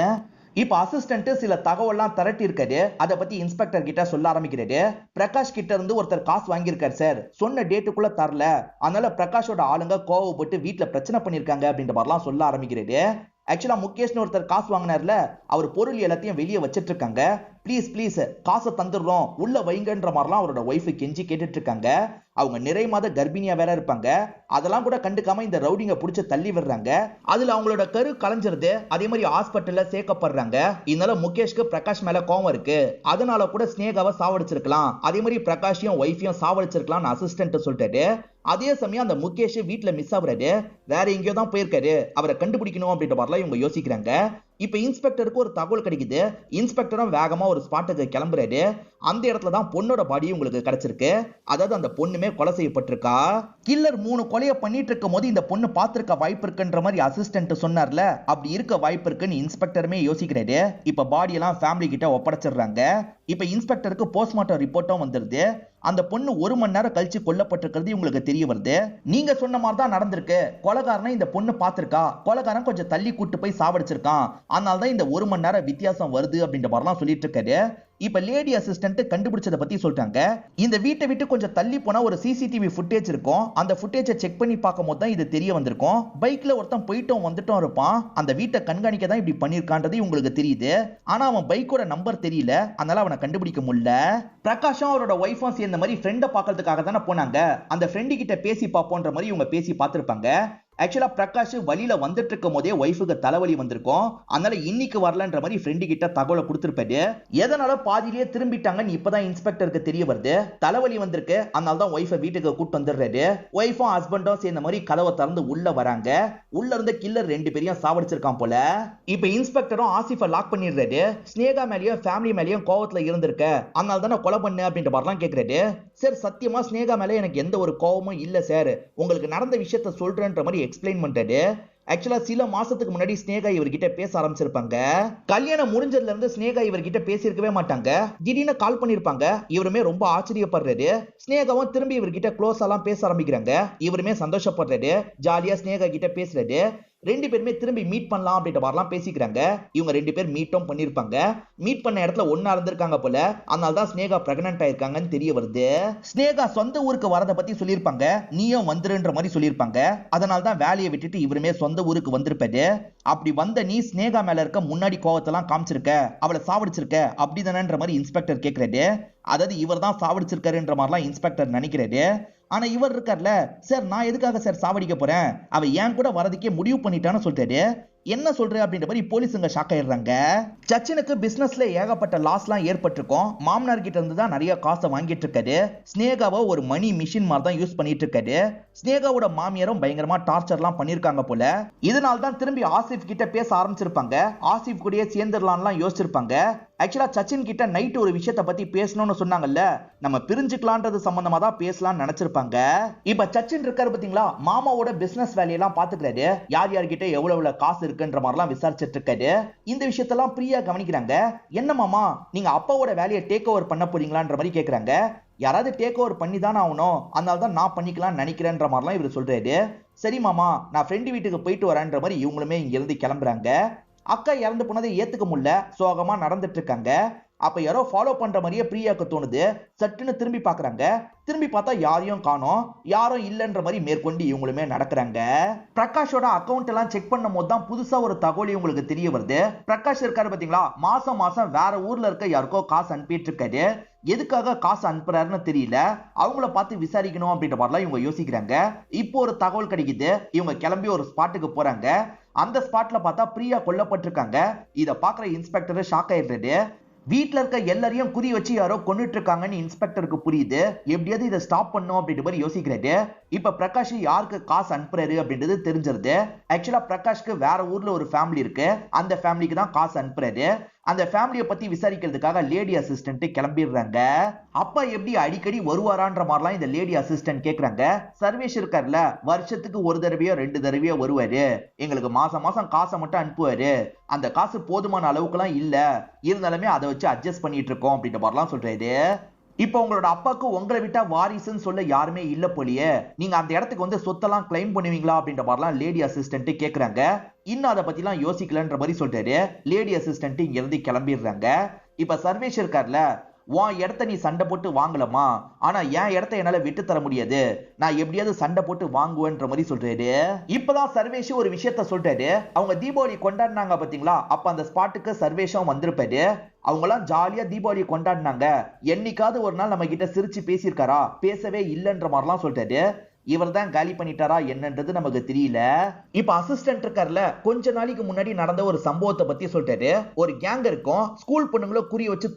இப்ப அசிஸ்டன்ட் சில தகவல்லாம் திரட்டி இருக்காரு. அதை பத்தி இன்ஸ்பெக்டர் கிட்ட சொல்ல ஆரம்பிக்கிறாரு. பிரகாஷ் கிட்ட இருந்து ஒருத்தர் காசு வாங்கியிருக்காரு சார், சொன்ன டேட்டுக்குள்ள தரல, அதனால பிரகாஷோட ஆளுங்க கோவப்பட்டு வீட்டுல பிரச்சனை பண்ணிருக்காங்க அப்படின்ற மாதிரிலாம் சொல்ல ஆரம்பிக்கிறாரு. ஆக்சுவலா முகேஷ்னு ஒருத்தர் காசு வாங்கினார்ல, அவர் பொருள் எல்லாத்தையும் வெளியே வச்சிட்டு இருக்காங்க. ப்ளீஸ் ப்ளீஸ் காசை தந்துடுறோம் உள்ள வைங்கன்ற மாதிரிலாம் அவரோட ஒய்ஃபு கெஞ்சி கேட்டுட்டு இருக்காங்க. அவங்க நிறை மாத கர்ப்பிணியா வேற இருப்பாங்க. அதெல்லாம் கூட கண்டுக்காம இந்த ரவுடிங்க புடிச்சு தள்ளி விடுறாங்க. அதுல அவங்களோட கரு கலைஞ்சிருது. அதே மாதிரி ஹாஸ்பிட்டல்ல சேர்க்கப்படுறாங்க. இதனால முகேஷ்க்கு பிரகாஷ் மேல கோவம் இருக்கு. அதனால கூட ஸ்னேகாவை சாவடிச்சிருக்கலாம், அதே மாதிரி பிரகாஷையும் ஒய்ஃபையும் சாவடிச்சிருக்கலாம் அசிஸ்டன்ட் சொல்லிட்டாரு. அதே சமயம் அந்த முகேஷ் வீட்டுல மிஸ் ஆகுறாரு, வேற எங்கேயோ தான் போயிருக்காரு, அவரை கண்டுபிடிக்கணும் அப்படின்ற மாதிரிலாம் இவங்க யோசிக்கிறாங்க. இப்ப இன்ஸ்பெக்டருக்கு ஒரு தகவல் கிடைக்குது. இன்ஸ்பெக்டரும் வேகமா ஒரு ஸ்பாட்டுக்கு கிளம்புறாரு. அந்த இடத்துல தான் பொண்ணோட பாடி உங்களுக்கு கிடைச்சிருக்கு. அதாவது அந்த பொண்ணுமே கொலை செய்யப்பட்டிருக்கா. கில்லர் 3 கொலையை பண்ணிட்டு இருக்கும் போது இந்த பொண்ணு பார்த்திருக்க வாய்ப்பு இருக்குன்ற மாதிரி அசிஸ்டன்ட் சொன்னார்ல, அப்படி இருக்க வாய்ப்பு இருக்குன்னு இன்ஸ்பெக்டருமே யோசிக்கிறாரு. இப்ப பாடி எல்லாம் ஃபேமிலி கிட்ட ஒப்படைச்சிடுறாங்க. இப்ப இன்ஸ்பெக்டருக்கு போஸ்ட்மார்ட்டம் ரிப்போர்ட்டும் வந்துருது. அந்த பொண்ணு 1 மணி நேரம் கழிச்சு கொல்லப்பட்டிருக்கிறது உங்களுக்கு தெரிய வருது. நீங்க சொன்ன மாதிரி தான் நடந்திருக்கு. கொலைகாரனை இந்த பொண்ணு பார்த்திருக்கா, கொலைகாரன் கொஞ்சம் தள்ளி கூட்டு போய் சாவடிச்சிருக்கான், அதனால தான் இந்த 1 மணி நேரம் வித்தியாசம் வருது அப்படின்ற மாதிரிலாம் சொல்லிட்டு இருக்காரு. இப்ப லேடி அசிஸ்டன்ட் கண்டுபிடிச்சத பத்தி சொல்றாங்க. இந்த வீட்டை விட்டு கொஞ்சம் தள்ளி போனா ஒரு சிசிடிவி ஃபுட்டேஜ் இருக்கும். அந்த ஃபுட்டேஜை செக் பண்ணி பார்க்கும்போது தான் இது தெரிய வந்திருக்கும். பைக்ல ஒருத்தன் போயிட்டும் வந்துட்டும் இருப்பான். அந்த வீட்டை கண்காணிக்க தான் இப்படி பண்ணிருக்கான்றது உங்களுக்கு தெரியுது. ஆனா அவன் பைக்கோட நம்பர் தெரியல, அதனால அவனை கண்டுபிடிக்க முடியல. பிரகாஷும் அவரோட ஒய்ஃபும் சேர்ந்த மாதிரி ஃப்ரெண்டை பார்க்கறதுக்காக தானே போனாங்க. அந்த ஃப்ரெண்டு கிட்ட பேசி பார்ப்போன்ற மாதிரி இவங்க பேசி பார்த்திருப்பாங்க. ஆக்சுவலா பிரகாஷ் வழியில வந்துட்டு இருக்கும் போதே ஒய்ஃபுக்கு தலைவலி வந்திருக்கும். அதனால இன்னைக்கு வரலன்ற மாதிரி ஃப்ரெண்டு கிட்ட தகவலை கொடுத்திருப்பாரு. எதனால பாதியிலேயே திரும்பிட்டாங்கன்னு இப்பதான் இன்ஸ்பெக்டருக்கு தெரிய வருது. தலைவலி வந்திருக்கு, அதனால தான் ஒய்ஃபை வீட்டுக்கு கூட்டு வந்துடுறாரு. ஒய்ஃபும் ஹஸ்பண்டும் சேர்ந்த மாதிரி கதவை திறந்து உள்ள வராங்க. உள்ள இருந்த கில்லர் 2 பேரையும் சாவடிச்சிருக்கான் போல. இப்ப இன்ஸ்பெக்டரும் ஆசிஃபை லாக் பண்ணிடுறாரு. ஸ்னேகா மேலயும் ஃபேமிலி மேலயும் கோவத்துல இருந்திருக்க, அதனால தான் கொலை பண்ணு அப்படின்ற மாதிரிலாம் கேட்கிறாரு. சார் சத்தியமா ஸ்னேகா மேல எனக்கு எந்த ஒரு கோவமும் இல்ல சார், உங்களுக்கு நடந்த விஷயத்த சொல்றேன்ற மாதிரி எக்ஸ்பிளைன் பண்றாரு. ஆக்சுவலா சில மாசத்துக்கு முன்னாடி ஸ்னேகா இவர்கிட்ட பேச ஆரம்பிச்சிருப்பாங்க. கல்யாணம் முடிஞ்சதுல இருந்து ஸ்னேகா இவர்கிட்ட பேசியிருக்கவே மாட்டாங்க. திடீர்னு கால் பண்ணிருப்பாங்க. இவருமே ரொம்ப ஆச்சரியப்படுறாரு. ஸ்னேகாவும் திரும்பி இவர்கிட்ட க்ளோஸ் எல்லாம் பேச ஆரம்பிக்கிறாங்க. இவருமே சந்தோஷப்படுறாரு. ஜாலியா ஸ்னேகா கிட்ட பேசுறாரு. 2 பேருமே திரும்பி மீட் பண்ணலாம் அப்படின்ற மாதிரிலாம் பேசிக்கிறாங்க. இவங்க 2 பேர் மீட்டும் பண்ணிருப்பாங்க. மீட் பண்ண இடத்துல ஒண்ணா இருந்திருக்காங்க போல, அதனால தான் ஸ்னேகா பிரெக்னன்ட் ஆயிருக்காங்கன்னு தெரிய வருது. ஸ்னேகா சொந்த ஊருக்கு வரத பத்தி சொல்லியிருப்பாங்க, நீயும் வந்துருன்ற மாதிரி சொல்லியிருப்பாங்க. அதனால தான் வேலையை விட்டுட்டு இவருமே சொந்த ஊருக்கு வந்திருப்பாரு. அப்படி வந்த நீ ஸ்னேகா மேல இருக்க முன்னாடி கோவத்தெல்லாம் காமிச்சிருக்க, அவளை சாவடிச்சிருக்க அப்படிதானன்ற மாதிரி இன்ஸ்பெக்டர் கேட்கிறாரு. அதாவது இவர் தான் சாவடிச்சிருக்காருன்ற மாதிரிலாம் இன்ஸ்பெக்டர் நினைக்கிறாரு. ஆனா இவர் இருக்கார்ல, சார் நான் எதுக்காக சார் சாவடிக்க போறேன், அவ ஏன் கூட வரதுக்கே முடிவு பண்ணிட்டான்னு சொல்லிட்டாரு. என்ன சொல்ற அப்படின்ற மாதிரி போலீஸுங்க ஷாக் ஆயிடுறாங்க. சச்சினுக்கு பிசினஸ்ல ஏகப்பட்ட லாஸ்லாம் ஏற்பட்டிருக்கும். மாமனார் கிட்ட இருந்து தான் நிறைய காசை வாங்கிட்டு இருக்காரு. ஸ்னேகாவை ஒரு மணி மிஷின் மாதிரி தான் யூஸ் பண்ணிட்டு இருக்காரு. ஸ்னேகாவோட மாமியாரும் பயங்கரமா டார்ச்சர்லாம் பண்ணிருக்காங்க போல. இதனால தான் திரும்பி ஆசிஃப் கிட்ட பேச ஆரம்பிச்சிருப்பாங்க. ஆசிஃப் கூடயே சேர்ந்துடலாம்லாம் யோசிச்சிருப்பாங்க. ஆக்சுவலா சச்சின் கிட்ட நைட் ஒரு விஷயத்தை பத்தி பேசணும்னு சொன்னாங்கல்ல, நம்ம பிரிஞ்சுக்கலான்றது சம்பந்தமா தான் பேசலாம்னு நினைச்சிருப்பாங்க. இப்ப சச்சின் இருக்காரு பாத்தீங்களா, மாமாவோட பிசினஸ் வேலையெல்லாம் பாத்துக்கிறாரு. யார் யார்கிட்ட எவ்வளவு காசு இருக்குன்ற மாதிரிலாம் விசாரிச்சிட்டு இருக்காரு. இந்த விஷயத்தெல்லாம் பிரியா கவனிக்கிறாங்க. என்ன மாமா, நீங்க அப்பாவோட வேலையை டேக் ஓவர் பண்ண போறீங்களான்ற மாதிரி கேக்குறாங்க. யாராவது டேக் ஓவர் பண்ணி தானே ஆகணும், அதனால தான் நான் பண்ணிக்கலாம்னு நினைக்கிறேன்ற மாதிரிலாம் இவர் சொல்றாரு. சரி மாமா, நான் ஃப்ரெண்டு வீட்டுக்கு போயிட்டு வரேன்ற மாதிரி இவங்களுமே இங்க இருந்து கிளம்புறாங்க. அக்கா இறந்து போனதை ஏத்துக்க முடியல, சோகமா நடந்துட்டு இருக்காங்க. அப்ப யாரோ ஃபாலோ பண்ற மாதிரியே பிரியாக்கு தோணுது. சட்டுன்னு திரும்பி பாக்குறாங்க. திரும்பி பார்த்தா யாரையும் காணோம். யாரும் இல்லன்ற மாதிரி மேற்கொண்டு இவங்களுமே நடக்கிறாங்க. பிரகாஷோட அக்கவுண்ட் எல்லாம் செக் பண்ணும் போது தான் புதுசா ஒரு தகவல் உங்களுக்கு தெரிய வருது. பிரகாஷ் இருக்காரு பாத்தீங்களா, மாசம் மாசம் வேற ஊர்ல இருக்க யாருக்கோ காசு அனுப்பிட்டு இருக்காரு. எதுக்காக காசு அனுப்புறாருன்னு தெரியல. அவங்கள பார்த்து விசாரிக்கணும் அப்படின்ற மாதிரிலாம் இவங்க யோசிக்கிறாங்க. இப்போ ஒரு தகவல் கிடைக்குது. இவங்க கிளம்பி ஒரு ஸ்பாட்டுக்கு போறாங்க. அந்த ஸ்பாட்ல பார்த்தா பிரியா கொல்லப்பட்டிருக்காங்க. இத பாக்குற இன்ஸ்பெக்டர் ஷாக் ஆயிடுறாரு. வீட்டுல இருக்க எல்லாரையும் குறி வச்சு யாரோ கொன்னுட்டு இருக்காங்கன்னு இன்ஸ்பெக்டருக்கு புரியுது. எப்படியாவது இதை ஸ்டாப் பண்ணும் அப்படின்ற மாதிரி யோசிக்கிறாரு. இப்ப பிரகாஷ் யாருக்கு காசு அனுப்புறாரு அப்படின்றது தெரிஞ்சிருது. ஆக்சுவலா பிரகாஷ்க்கு வேற ஊர்ல ஒரு ஃபேமிலி இருக்கு. அந்த ஃபேமிலிக்கு தான் காசு அனுப்புறாரு. அந்த ஃபேமிலியை பத்தி விசாரிக்கிறதுக்காக லேடி அசிஸ்டன்ட் கிளம்பிடுறாங்க. அப்பா எப்படி அடிக்கடி வருவாரான்ற மாதிரிலாம் இந்த லேடி அசிஸ்டன்ட் கேக்குறாங்க. சர்வேஷ் இருக்காருல்ல, வருஷத்துக்கு ஒரு தடவையோ 2 தடவையோ வருவாரு. எங்களுக்கு மாசம் மாசம் காசை மட்டும் அனுப்புவாரு. அந்த காசு போதுமான அளவுக்குலாம் இல்ல, இருந்தாலுமே அதை வச்சு அட்ஜஸ்ட் பண்ணிட்டு இருக்கோம் அப்படின்ற மாதிரிலாம் சொல்றாரு. இப்ப உங்களோட அப்பாக்கு உங்களை விட்டா வாரிசுன்னு சொல்ல யாருமே இல்ல போலியே, நீங்க அந்த இடத்துக்கு வந்து சொத்தெல்லாம் கிளைம் பண்ணுவீங்களா அப்படின்ற மாதிரிலாம் லேடி அசிஸ்டன்ட் கேக்குறாங்க. இன்னும் அதை பத்தி எல்லாம் யோசிக்கலன்ற மாதிரி சொல்றாரு. லேடி அசிஸ்டன்ட் இங்க இருந்து கிளம்பிடுறாங்க. இப்ப சர்வேஷ் இருக்கார்ல, உன் இடத்த நீ சண்டை போட்டு வாங்கலாமா, ஆனா என் இடத்த என்னால விட்டு தர முடியாது, நான் எப்படியாவது சண்டை போட்டு வாங்குவேன்ற மாதிரி சொல்றாரு. இப்பதான் சர்வேஷ் ஒரு விஷயத்த சொல்றாரு. அவங்க தீபாவளி கொண்டாடினாங்க பாத்தீங்களா, அப்ப அந்த ஸ்பாட்டுக்கு சர்வேஷும் வந்திருப்பாரு. அவங்க எல்லாம் ஜாலியா தீபாவளி கொண்டாடினாங்க. என்னைக்காவது ஒரு நாள் நம்ம கிட்ட சிரிச்சு பேசியிருக்காரா, பேசவே இல்லைன்ற மாதிரிலாம் சொல்றாரு. இவர் தான் காலி பண்ணிட்டாரா என்னன்றது நமக்கு தெரியல. இப்ப அசிஸ்டன்ட் இருக்கார்ல, கொஞ்ச நாளைக்கு முன்னாடி நடந்த ஒரு சம்பவத்தை பத்தி சொல்றாரு. ஒரு கேங் இருக்கும், ஸ்கூல் பொண்ணுங்களை குறி வச்சு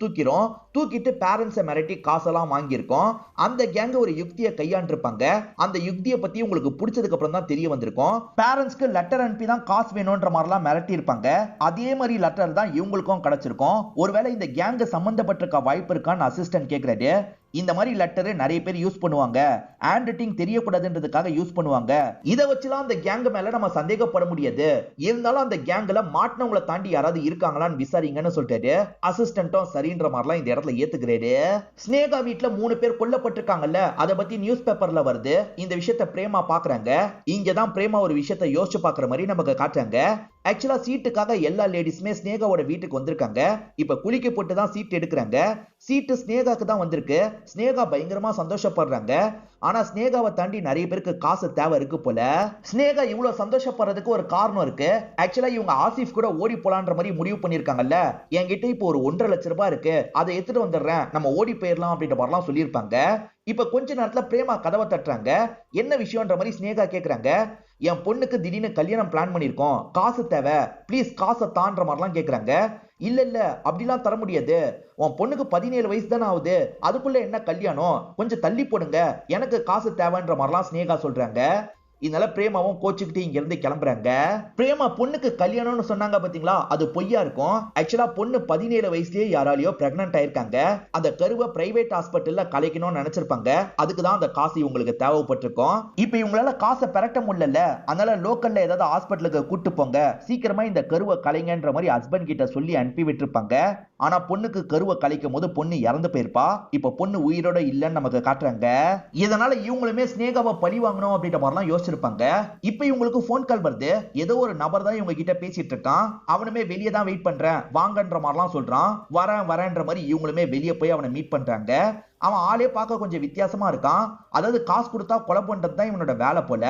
தூக்கிட்டு பேரண்ட்ஸை மிரட்டி காசெல்லாம் வாங்கியிருக்கோம். அந்த கேங் ஒரு யுக்தியை கையாண்டிருப்பாங்க. அந்த யுக்தியை பத்தி உங்களுக்கு பிடிச்சதுக்கு அப்புறம் தான் தெரிய வந்திருக்கும். பேரண்ட்ஸ்க்கு லெட்டர் அனுப்பி தான் காசு வேணும்ன்ற மாதிரிலாம் மிரட்டி இருப்பாங்க. அதே மாதிரி லெட்டர் தான் இவங்களுக்கும் கிடைச்சிருக்கும். ஒருவேளை இந்த கேங் சம்பந்தப்பட்டிருக்க வாய்ப்பு இருக்கான்னு அசிஸ்டன்ட் கேட்கிறாரு. இந்த மாதிரி லெட்டர் நிறைய பேர் யூஸ் பண்ணுவாங்க, ஹேண்ட் ரைட்டிங் தெரியக்கூடாதுன்றதுக்காக யூஸ் பண்ணுவாங்க. இதை வச்சுலாம் அந்த கேங் மேல நம்ம சந்தேகப்பட முடியாது. இருந்தாலும் அந்த கேங்ல மாட்டினவங்களை தாண்டி யாராவது இருக்காங்களான்னு விசாரிங்கன்னு சொல்லிட்டாரு. அசிஸ்டன்ட்டும் சரின்ற மாதிரிலாம் இந்த இடத்துல ஏத்துக்கிறாரு. ஸ்னேகா வீட்டுல 3 பேர் கொல்லப்பட்டிருக்காங்கல்ல, அதை பத்தி நியூஸ் பேப்பர்ல வருது. இந்த விஷயத்த பிரேமா பாக்குறாங்க. இங்கதான் பிரேமா ஒரு விஷயத்த யோசிச்சு பாக்குற மாதிரி நமக்கு காட்டுறாங்க. ஆக்சுவலா சீட்டுக்காக எல்லா லேடிஸுமே ஸ்னேகாவோட வீட்டுக்கு வந்திருக்காங்க. இப்ப குளிக்க போட்டு தான் சீட் எடுக்கிறாங்க. சீட்டு ஸ்னேகாக்கு தான் வந்திருக்கு. ஸ்னேகா பயங்கரமா சந்தோஷப்படுறாங்க. ஆனா ஸ்னேகாவை தாண்டி நிறைய பேருக்கு காசு தேவை இருக்கு போல. ஸ்னேகா இவ்வளவு சந்தோஷப்படுறதுக்கு ஒரு காரணம் இருக்கு. ஆக்சுவலா இவங்க ஆசிஃப் கூட ஓடி போலான்ற மாதிரி முடிவு பண்ணிருக்காங்கல்ல. என்கிட்ட இப்போ ஒரு 1.5 லட்சம் ரூபாய் இருக்கு, அதை எடுத்துட்டு வந்துடுறேன், நம்ம ஓடி போயிடலாம் அப்படின்ற மாதிரிலாம் சொல்லியிருப்பாங்க. இப்ப கொஞ்ச நேரத்துல பிரேமா கதவை தட்டுறாங்க. என்ன விஷயம்ன்ற மாதிரி ஸ்னேகா கேக்குறாங்க. என் பொண்ணுக்கு திடீர்னு கல்யாணம் பிளான் பண்ணிருக்கோம், காசு தேவை, ப்ளீஸ் காசை தான்ற மாதிரிலாம் கேக்குறாங்க. இல்ல அப்படிலாம் தர முடியாது, உன் பொண்ணுக்கு 17 வயசு தானே ஆகுது, அதுக்குள்ள என்ன கல்யாணம், கொஞ்சம் தள்ளி போடுங்க, எனக்கு காசு தேவைன்ற மாதிரிலாம் ஸ்னேகா சொல்றாங்க. இதனால பிரேமாவும் கோச்சுக்கிட்டு இங்க இருந்து கிளம்புறாங்க. பிரேமா பொண்ணுக்கு கல்யாணம்னு சொன்னாங்க பாத்தீங்களா, அது பொய்யா இருக்கும். ஆக்சுவலா பொண்ணு 17 வயசுலயே யாராலையோ பிரெக்னன்ட் ஆயிருக்காங்க. அந்த கருவை பிரைவேட் ஹாஸ்பிட்டல்ல கலைக்கணும்னு நினைச்சிருப்பாங்க. அதுக்குதான் அந்த காசு இவங்களுக்கு தேவைப்பட்டிருக்கும். இப்ப இவங்களால காசை பெரட்ட முடியல. அதனால லோக்கல்ல ஏதாவது ஹாஸ்பிட்டலுக்கு கூட்டு போங்க, சீக்கிரமா இந்த கருவை கலைங்கன்ற மாதிரி ஹஸ்பண்ட் கிட்ட சொல்லி அனுப்பி விட்டுருப்பாங்க. ஆனா பொண்ணுக்கு கருவை கலைக்கும் போது பொண்ணு இறந்து போயிருப்பா. இப்ப பொண்ணு உயிரோட இல்லைன்னு நமக்கு காட்டுறாங்க. இதனால இவங்களுமே ஸ்னேகாவை பழி வாங்கணும் அப்படின்ற மாதிரிலாம் யோசிச்சிருப்பாங்க. இப்ப இவங்களுக்கு போன் கால் வருது. ஏதோ ஒரு நபர் தான் இவங்க கிட்ட பேசிட்டு இருக்கான். அவனுமே வெளியே தான் வெயிட் பண்றேன் வாங்கன்ற மாதிரிலாம் சொல்றான். வரேன்ற மாதிரி இவங்களுமே வெளியே போய் அவனை மீட் பண்றாங்க. அவன் ஆளே பார்க்க கொஞ்சம் வித்தியாசமா இருக்கான். அதாவது காசு கொடுத்தா கொலை பண்றது தான் இவனோட வேலை போல.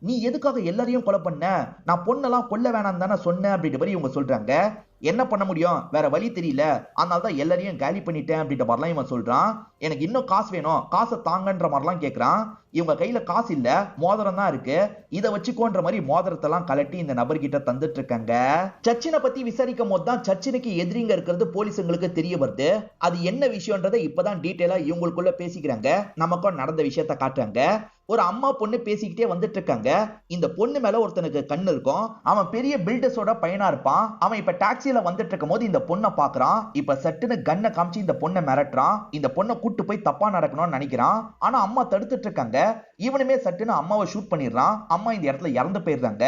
நீ எதுக்காக எல்லாரையும் கொலை பண்ண, நான் பொண்ணெல்லாம் கொல்ல வேணாம் தானே சொன்னேன் அப்படின்ற மாதிரி இவங்க சொல்றாங்க. என்ன பண்ண முடியும், வேற வழி தெரியல, அதனால தான் எல்லாரையும் காலி பண்ணிட்டேன் அப்படின்ற மாதிரிலாம் இவன் சொல்றான். எனக்கு இன்னும் காசு வேணும், காசை தாங்கன்ற மாதிரிலாம் கேட்கறான். இவங்க கையில காசு இல்ல, மோதிரம் தான் இருக்கு, இதை வச்சுக்கோன்ற மாதிரி மோதிரத்தெல்லாம் கலட்டி இந்த நபர்கிட்ட தந்துட்டு இருக்காங்க. சச்சினை பத்தி விசாரிக்கும் போது தான் சச்சினுக்கு எதிரிங்க இருக்கிறது போலீஸுங்களுக்கு தெரிய வருது. அது என்ன விஷயம்ன்றதை இப்பதான் டீட்டெயிலா இவங்களுக்குள்ள பேசிக்கிறாங்க. நமக்கும் நடந்த விஷயத்த காட்டுறாங்க. ஒரு அம்மா பொண்ணு பேசிக்கிட்டே வந்துட்டு இருக்காங்க. இந்த பொண்ணு மேல ஒருத்தனுக்கு கண்ணு இருக்கும். அவன் பெரிய பில்டர்ஸோட பையனா இருப்பான். அவன் இப்ப டாக்ஸில வந்துட்டு இருக்கும் போது இந்த பொண்ணை பாக்குறான். இப்ப சட்டுன்னு கண்ணை காமிச்சு இந்த பொண்ணை மிரட்டுறான். இந்த பொண்ணை கூட்டு போய் தப்பா நடக்கணும்னு நினைக்கிறான். ஆனா அம்மா தடுத்துட்டு இருக்காங்க. இவனுமே சட்டுன்னு அம்மாவை ஷூட் பண்ணிடுறான். அம்மா இந்த இடத்துல இறந்து போயிடுறாங்க.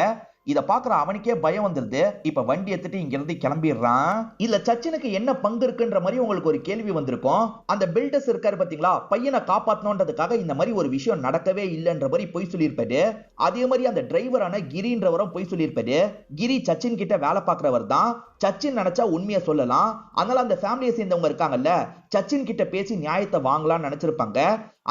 இத பாக்குற அவனுக்கே பயம் வந்துருது. இப்ப வண்டி எடுத்துட்டு இங்க இருந்து கிளம்பிடுறான். இல்ல சச்சினுக்கு என்ன பங்கு இருக்குன்ற மாதிரி உங்களுக்கு ஒரு கேள்வி வந்திருக்கும். அந்த பில்டர்ஸ் இருக்காரு பாத்தீங்களா, பையனை காப்பாத்தணும்ன்றதுக்காக இந்த மாதிரி ஒரு விஷயம் நடக்கவே இல்லைன்ற மாதிரி பொய் சொல்லியிருப்பாரு. அதே மாதிரி அந்த டிரைவரான கிரின்றவரும் பொய் சொல்லியிருப்பாரு. கிரி சச்சின் கிட்ட வேலை பார்க்கிறவர் தான். சச்சின் நினைச்சா உண்மையை சொல்லலாம். அதனால அந்த ஃபேமிலியை சேர்ந்தவங்க இருக்காங்கல்ல, சச்சின் கிட்ட பேசி நியாயத்தை வாங்கலாம்னு நினைச்சிருப்பாங்க.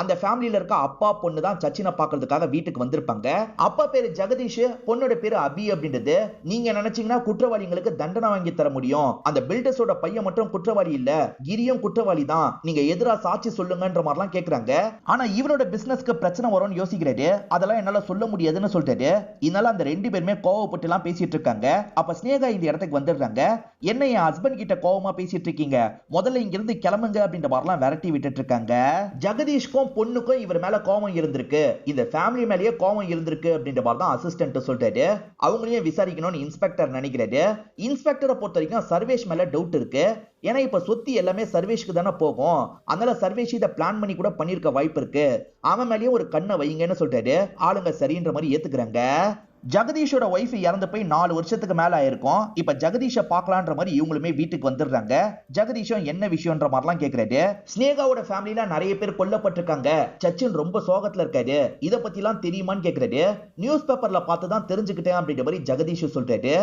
அந்த ஃபேமிலியில இருக்க அப்பா பொண்ணு தான் சச்சினை பார்க்கறதுக்காக வீட்டுக்கு வந்திருப்பாங்க. அப்பா பேரு ஜெகதீஷ், பொண்ணோட பேரு அபி அப்படின்றது. நீங்க நினைச்சீங்கன்னா குற்றவாளிகளுக்கு தண்டனை வாங்கி தர முடியும். அந்த பில்டர்ஸோட பையன் மட்டும் குற்றவாளி இல்ல, கிரியும் குற்றவாளி தான், நீங்க எதிரா சாட்சி சொல்லுங்கன்ற மாதிரிலாம் கேக்குறாங்க. ஆனா இவரோட பிசினஸ்க்கு பிரச்சனை வரும்னு யோசிக்கிறாரு. அதெல்லாம் என்னால சொல்ல முடியாதுன்னு சொல்லிட்டாரு. இதனால அந்த ரெண்டு பேருமே கோவப்பட்டு எல்லாம் பேசிட்டு இருக்காங்க. அப்ப ஸ்னேகா இந்த இடத்துக்கு வந்துடுறாங்க. என்ன என் ஹஸ்பண்ட் கிட்ட கோவமா பேசிட்டு இருக்கீங்க, முதல்ல இங்க இருந்து கிளம்புங்க அப்படின்ற மாதிரிலாம் விரட்டி விட்டுட்டு இருக்காங்க. ஜெகதீஷ்க்கும் பொண்ணுக்கும் இவர் மேல கோவம் இருந்திருக்கு, இந்த ஃபேமிலி மேலயே கோவம் இருந்திருக்கு அப்படின்ற மாதிரி தான் அசிஸ்டன்ட் சொல்றாரு. அவங்களையும் விசாரிக்கணும்னு இன்ஸ்பெக்டர் நினைக்கிறாரு. இன்ஸ்பெக்டரை பொறுத்த வரைக்கும் சர்வேஷ் மேல டவுட் இருக்கு. ஏன்னா இப்ப சொத்து எல்லாமே சர்வேஷ்க்கு தானே போகும். அதனால சர்வேஷ் இதை பிளான் பண்ணி கூட பண்ணிருக்க வாய்ப்பு இருக்கு. அவன் மேலயே ஒரு கண்ணை வைங்கன்னு சொல்றாரு. ஆளுங்க சரின்ற மாதிரி ஏத்துக்கிறாங்க. ஜெகதீஷோட ஒய்ஃப் இறந்து போய் 4 வருஷத்துக்கு மேல ஆயிருக்கும். இப்ப ஜெகதீஷை பார்க்கலான்ற மாதிரி இவங்களுமே வீட்டுக்கு வந்துடுறாங்க. ஜெகதீஷும் என்ன விஷயம்ன்ற மாதிரிலாம் கேக்குறாரு. ஸ்னேகாவோட ஃபேமிலில நிறைய பேர் கொல்லப்பட்டிருக்காங்க, சச்சின் ரொம்ப சோகத்துல இருக்காரு, இத பத்தி எல்லாம் தெரியுமான்னு கேக்குறாரு. நியூஸ் பேப்பர்ல பார்த்து தான் தெரிஞ்சுக்கிட்டேன் அப்படின்ற மாதிரி ஜெகதீஷ் சொல்றாரு.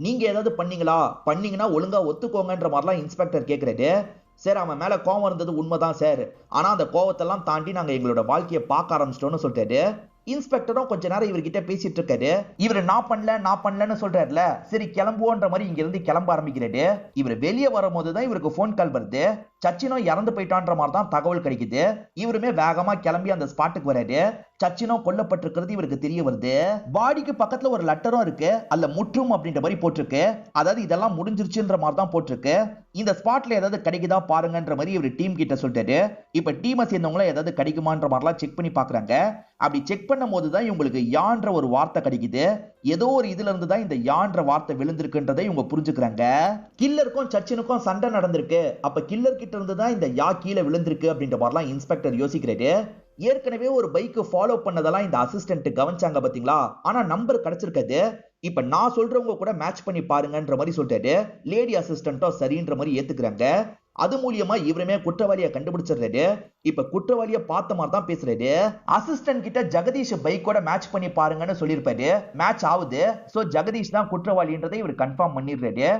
நீங்க ஏதாவது பண்ணீங்களா, பண்ணீங்கன்னா ஒழுங்கா ஒத்துக்கோங்கன்ற மாதிரிலாம் இன்ஸ்பெக்டர் கேக்குறாரு. சார், அவன் மேல கோவம் இருந்தது உண்மைதான் சார், ஆனா அந்த கோவத்தெல்லாம் தாண்டி நாங்க எங்களோட வாழ்க்கையை பார்க்க ஆரம்பிச்சிட்டோம்னு சொல்றாரு. இன்ஸ்பெக்டரும் கொஞ்ச நேரம் இவர்கிட்ட பேசிட்டு இருக்காரு. இவர் நான் பண்ணலன்னு சொல்றாருல, சரி கிளம்புவோன்ற மாதிரி இங்க இருந்து கிளம்ப ஆரம்பிக்கிறாரு. இவர் வெளியே வரும்போது தான் இவருக்கு போன் கால் வருது. சச்சினும் இறந்து போயிட்டான்ற மாதிரி தான் தகவல் கிடைக்குது. இவருமே வேகமா கிளம்பி அந்த ஸ்பாட்டுக்கு வராரு. சச்சினும் கொல்லப்பட்டிருக்கிறது இவருக்கு தெரிய வருது. பாடிக்கு பக்கத்துல ஒரு லெட்டரும் இருக்கு, அல்ல முற்றும் அப்படின்ற மாதிரி போட்டிருக்கு. அதாவது இதெல்லாம் முடிஞ்சிருச்சுன்ற மாதிரி தான் போட்டிருக்கு. இந்த ஸ்பாட்ல ஏதாவது கிடைக்குதா பாருங்கன்ற மாதிரி இவர் டீம் கிட்ட சொல்லிட்டாரு. இப்ப டீமை சேர்ந்தவங்கள ஏதாவது கிடைக்குமான்ற மாதிரிலாம் செக் பண்ணி பாக்குறாங்க. அப்படி செக் பண்ணும் போதுதான் இவங்களுக்கு யான்ற ஒரு வார்த்தை கிடைக்குது. ஏதோ ஒரு இதுல இருந்து தான் இந்த யான்ற வார்த்தை விழுந்திருக்குன்றதை இவங்க புரிஞ்சுக்கிறாங்க. கில்லருக்கும் சச்சினுக்கும் சண்டை நடந்திருக்கு, அப்ப கில்லர் கிட்ட இருந்து தான் இந்த யா கீழே விழுந்திருக்கு அப்படின்ற மாதிரிலாம் இன்ஸ்பெக்டர் யோசிக்கிறாரு. ஏற்கனவே ஒரு பைக் ஃபாலோ பண்ணதெல்லாம் இந்த அசிஸ்டன்ட் கவனிச்சாங்க பாத்தீங்களா, ஆனா நம்பர் கிடைச்சிருக்காது. இப்ப நான் சொல்றவங்க கூட மேட்ச் பண்ணி பாருங்கன்ற மாதிரி சொல்லிட்டாரு. லேடி அசிஸ்டன்ட்டும் சரின்ற மாதிரி ஏத்துக்கிறாங்க. அது மூலியமா இவருமே குற்றவாளியை கண்டுபிடிச்சிடுறாரு. இப்ப குற்றவாளியை பார்த்த மாதிரி தான் பேசுறாரு. அசிஸ்டன்ட் கிட்ட ஜெகதீஷ் பைக்கோட மேட்ச் பண்ணி பாருங்கன்னு சொல்லியிருப்பாரு. மேட்ச் ஆகுது. சோ ஜெகதீஷ் தான் குற்றவாளின்றதை இவர் கன்ஃபார்ம் பண்ணிடுறாரு.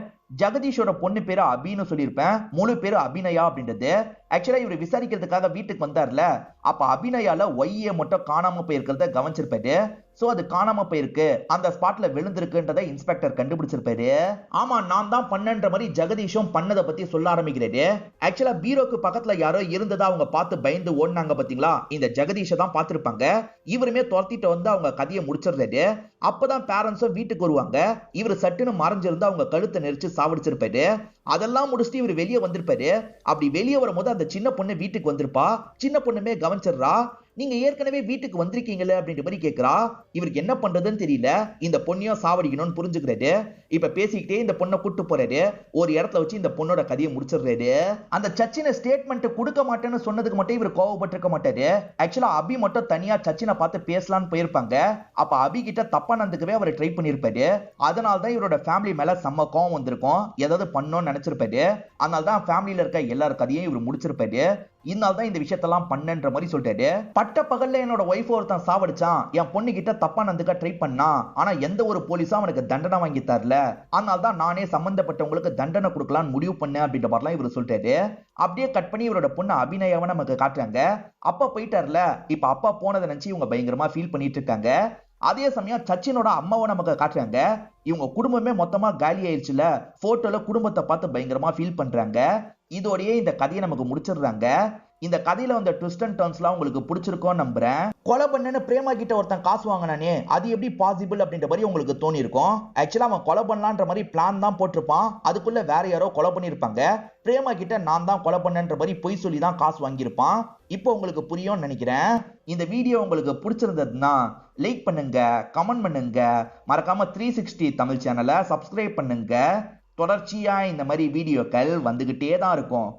ஜெகதீஷோட பொண்ணு பேரு அபின்னு சொல்லியிருப்பேன், முழு பேரு அபிநயா அப்படின்றது. ஆக்சுவலா இவர் விசாரிக்கிறதுக்காக வீட்டுக்கு வந்தார்ல, அப்ப அபிநயால ஒய்யே மட்டும் காணாம போயிருக்கிறத கவனிச்சிருப்பாரு. சோ அது காணாம போயிருக்கு, அந்த ஸ்பாட்ல விழுந்திருக்குன்றதை இன்ஸ்பெக்டர் கண்டுபிடிச்சிருப்பாரு. ஆமா, நான் தான் பண்ணன்ற மாதிரி ஜெகதீஷும் பண்ணதை பத்தி சொல்ல ஆரம்பிக்கிறாரு. ஆக்சுவலா பீரோக்கு பக்கத்துல யாரோ இருந்ததா அவங்க பார்த்து பயந்து ஓடினாங்க பாத்தீங்களா, இந்த ஜெகதீஷை தான் பார்த்திருப்பாங்க. இவருமே துரத்திட்டு வந்து அவங்க கதையை முடிச்சிடுறாரு. அப்பதான் பேரண்ட்ஸும் வீட்டுக்கு வருவாங்க. இவர் சட்டுன்னு மறைஞ்சிருந்து அவங்க கழுத்தை நெரிச்சு சாவடிச்சிருப்பாரு. அதெல்லாம் முடிச்சுட்டு இவர் வெளியே வந்திருப்பாரு. அப்படி வெளியே வரும்போது அந்த சின்ன பொண்ணு வீட்டுக்கு வந்திருப்பா. சின்ன பொண்ணுமே கவனிச்சிடுறா. நீங்க ஏற்கனவே வீட்டுக்கு வந்திருக்கீங்களே அப்படின்ற மாதிரி கேட்கிறா. இவருக்கு என்ன பண்றதுன்னு தெரியல. இந்த பொண்ணையும் சாவடிக்கணும்னு புரிஞ்சுக்கிறாரு. இப்ப பேசிக்கிட்டே இந்த பொண்ணை கூட்டு போறாரு. ஒரு இடத்துல வச்சு இந்த பொண்ணோட கதையை முடிச்சிடுறாரு. அந்த சச்சினை ஸ்டேட்மெண்ட் கொடுக்க மாட்டேன்னு சொன்னதுக்கு மட்டும் இவர் கோவப்பட்டிருக்க மாட்டாரு. ஆக்சுவலா அபி மட்டும் தனியா சச்சினை பார்த்து பேசலான்னு போயிருப்பாங்க. அப்ப அபி கிட்ட தப்பா நடந்துக்கவே அவர் ட்ரை பண்ணிருப்பாரு. அதனால்தான் இவரோட ஃபேமிலி மேல செம்ம கோவம் வந்திருக்கும், ஏதாவது பண்ணணும்னு நினைச்சிருப்பாரு. அதனால்தான் ஃபேமிலியில இருக்க எல்லார் கதையும் இவர் முடிச்சிருப்பாரு. இதனால தான் இந்த விஷயத்தெல்லாம் பண்ணன்ற மாதிரி சொல்லிட்டாரு. பட்ட பகல்ல என்னோட ஒய்ஃப் ஒருத்தன் சாவடிச்சான், என் பொண்ணு கிட்ட தப்பா நடந்துக்க ட்ரை பண்ணா, ஆனா எந்த ஒரு போலீஸும் அவனுக்கு தண்டனை வாங்கி தரல, அதனால தான் நானே சம்பந்தப்பட்டவங்களுக்கு தண்டனை கொடுக்கலாம்னு முடிவு பண்ணேன் அப்படின்ற மாதிரிலாம் இவர் சொல்லிட்டாரு. அப்படியே கட் பண்ணி இவரோட பொண்ணு அபிநயாவை நமக்கு காட்டுறாங்க. அப்பா போயிட்டார்ல, இப்ப அப்பா போனதை நினைச்சு இவங்க பயங்கரமா ஃபீல் பண்ணிட்டு இருக்காங்க. அதே சமயம் சச்சினோட அம்மாவை நமக்கு காட்டுறாங்க. இவங்க குடும்பமே மொத்தமா காலி ஆயிடுச்சுல, போட்டோல குடும்பத்தை பார்த்து பயங்கரமா ஃபீல் பண்றாங்க. இதோடயே இந்த கதையை நமக்கு முடிச்சிடுறாங்க. இந்த கதையில வந்த ட்விஸ்ட் அண்ட் டர்ன்ஸ்லாம் உங்களுக்கு பிடிச்சிருக்கும் நம்புறேன். கொலை பண்ணனு பிரேமா கிட்ட ஒருத்தன் காசு வாங்கினானே, அது எப்படி பாசிபிள் அப்படின்ற மாதிரி உங்களுக்கு தோணி இருக்கும். ஆக்சுவலா அவன் கொலை பண்ணலான்ற மாதிரி பிளான் தான் போட்டிருப்பான். அதுக்குள்ள வேற யாரோ கொலை பண்ணிருப்பாங்க. பிரேமா கிட்ட நான் தான் கொலை பண்ணன்ற மாதிரி பொய் சொல்லி தான் காசு வாங்கியிருப்பான். இப்போ உங்களுக்கு புரியும்னு நினைக்கிறேன். இந்த வீடியோ உங்களுக்கு பிடிச்சிருந்ததுன்னா லைக் பண்ணுங்க, கமெண்ட் பண்ணுங்க, மறக்காம 360 தமிழ் சேனலை சப்ஸ்கிரைப் பண்ணுங்க. தொடர்ச்சியா இந்த மாதிரி வீடியோக்கள் வந்துகிட்டே தான் இருக்கும்.